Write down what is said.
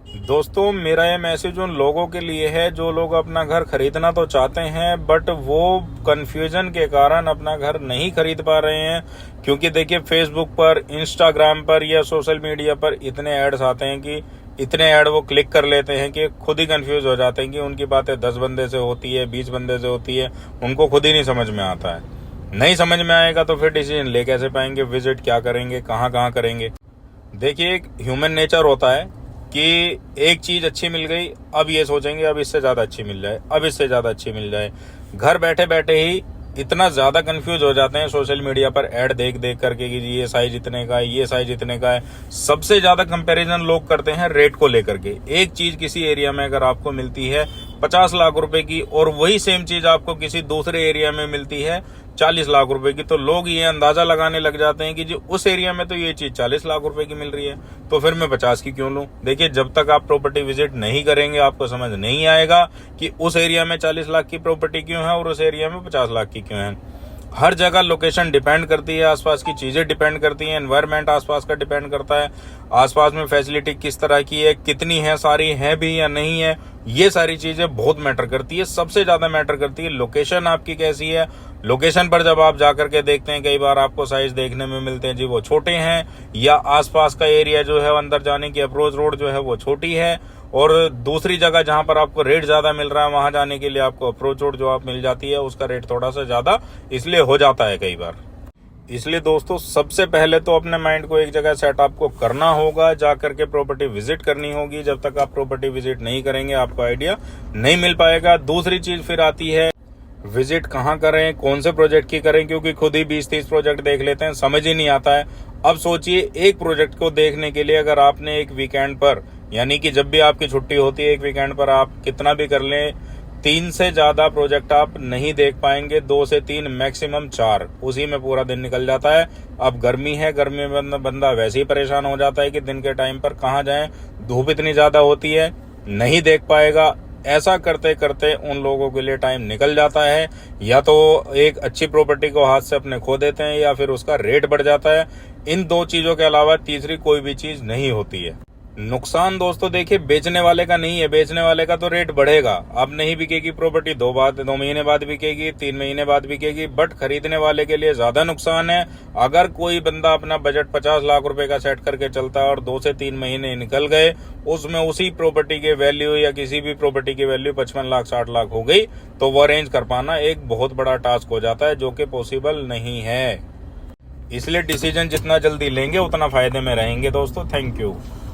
दोस्तों, मेरा ये मैसेज उन लोगों के लिए है जो लोग अपना घर खरीदना तो चाहते हैं, बट वो कंफ्यूजन के कारण अपना घर नहीं खरीद पा रहे हैं। क्योंकि देखिए, फेसबुक पर, इंस्टाग्राम पर या सोशल मीडिया पर इतने एड्स आते हैं कि इतने ऐड वो क्लिक कर लेते हैं कि खुद ही कंफ्यूज हो जाते हैं कि उनकी बातें 10 बंदे से होती है, 20 बंदे से होती है, उनको खुद ही नहीं समझ में आता है। नहीं समझ में आएगा तो फिर डिसीजन ले कैसे पाएंगे, विजिट क्या करेंगे, कहाँ कहाँ करेंगे। देखिए, एक ह्यूमन नेचर होता है कि एक चीज अच्छी मिल गई, अब ये सोचेंगे अब इससे ज्यादा अच्छी मिल जाए, अब इससे ज्यादा अच्छी मिल जाए। घर बैठे बैठे ही इतना ज्यादा कंफ्यूज हो जाते हैं सोशल मीडिया पर ऐड देख देख करके कि जी ये साइज इतने का है, ये साइज इतने का है। सबसे ज्यादा कंपैरिजन लोग करते हैं रेट को लेकर के। एक चीज किसी एरिया में अगर आपको मिलती है 50 लाख रुपए की और वही सेम चीज आपको किसी दूसरे एरिया में मिलती है 40 लाख रुपए की, तो लोग ये अंदाजा लगाने लग जाते हैं कि जी उस एरिया में तो ये चीज 40 लाख रुपए की मिल रही है, तो फिर मैं 50 की क्यों लूं। देखिए, जब तक आप प्रॉपर्टी विजिट नहीं करेंगे आपको समझ नहीं आएगा कि उस एरिया में 40 लाख की प्रॉपर्टी क्यों है और उस एरिया में 50 लाख की क्यों है। हर जगह लोकेशन डिपेंड करती है, आसपास की चीजें डिपेंड करती हैं, एनवायरनमेंट आसपास का डिपेंड करता है, आसपास में फैसिलिटी किस तरह की है, कितनी है, सारी है भी या नहीं है। ये सारी चीजें बहुत मैटर करती है। सबसे ज्यादा मैटर करती है लोकेशन आपकी कैसी है। लोकेशन पर जब आप जाकर के देखते हैं, कई बार आपको साइज देखने में मिलते हैं जी वो छोटे हैं, या आसपास का एरिया जो है अंदर जाने की अप्रोच रोड जो है वो छोटी है, और दूसरी जगह जहां पर आपको रेट ज्यादा मिल रहा है वहां जाने के लिए आपको अप्रोच रोड जो आप मिल जाती है उसका रेट थोड़ा सा ज्यादा इसलिए हो जाता है कई बार। इसलिए दोस्तों, सबसे पहले तो अपने माइंड को एक जगह सेट आपको करना होगा, जाकर के प्रॉपर्टी विजिट करनी होगी। जब तक आप प्रॉपर्टी विजिट नहीं करेंगे आपको आइडिया नहीं मिल पाएगा। दूसरी चीज फिर आती है विजिट कहाँ करें, कौन से प्रोजेक्ट की करें, क्योंकि खुद ही 20-30 प्रोजेक्ट देख लेते हैं, समझ ही नहीं आता है। अब सोचिए, एक प्रोजेक्ट को देखने के लिए अगर आपने एक वीकेंड पर, यानी कि जब भी आपकी छुट्टी होती है एक वीकेंड पर आप कितना भी कर लें, 3 से ज्यादा प्रोजेक्ट आप नहीं देख पाएंगे। 2 से 3 मैक्सिमम 4, उसी में पूरा दिन निकल जाता है। अब गर्मी है, गर्मी में बंदा वैसे ही परेशान हो जाता है कि दिन के टाइम पर कहाँ जाएं, धूप इतनी ज्यादा होती है, नहीं देख पाएगा। ऐसा करते करते उन लोगों के लिए टाइम निकल जाता है, या तो एक अच्छी प्रॉपर्टी को हाथ से अपने खो देते हैं या फिर उसका रेट बढ़ जाता है। इन 2 चीजों के अलावा तीसरी कोई भी चीज नहीं होती है। नुकसान दोस्तों देखिए, बेचने वाले का नहीं है। बेचने वाले का तो रेट बढ़ेगा, अब नहीं बिकेगी प्रॉपर्टी, 2 महीने बाद बिकेगी, 3 महीने बाद बिकेगी, बट खरीदने वाले के लिए ज्यादा नुकसान है। अगर कोई बंदा अपना बजट 50 लाख रुपए का सेट करके चलता है और 2 से 3 महीने निकल गए, उसमें उसी प्रॉपर्टी के वैल्यू या किसी भी प्रॉपर्टी की वैल्यू 55 लाख 60 लाख हो गई, तो वो अरेंज कर पाना एक बहुत बड़ा टास्क हो जाता है, जो कि पॉसिबल नहीं है। इसलिए डिसीजन जितना जल्दी लेंगे उतना फायदे में रहेंगे दोस्तों। Thank you.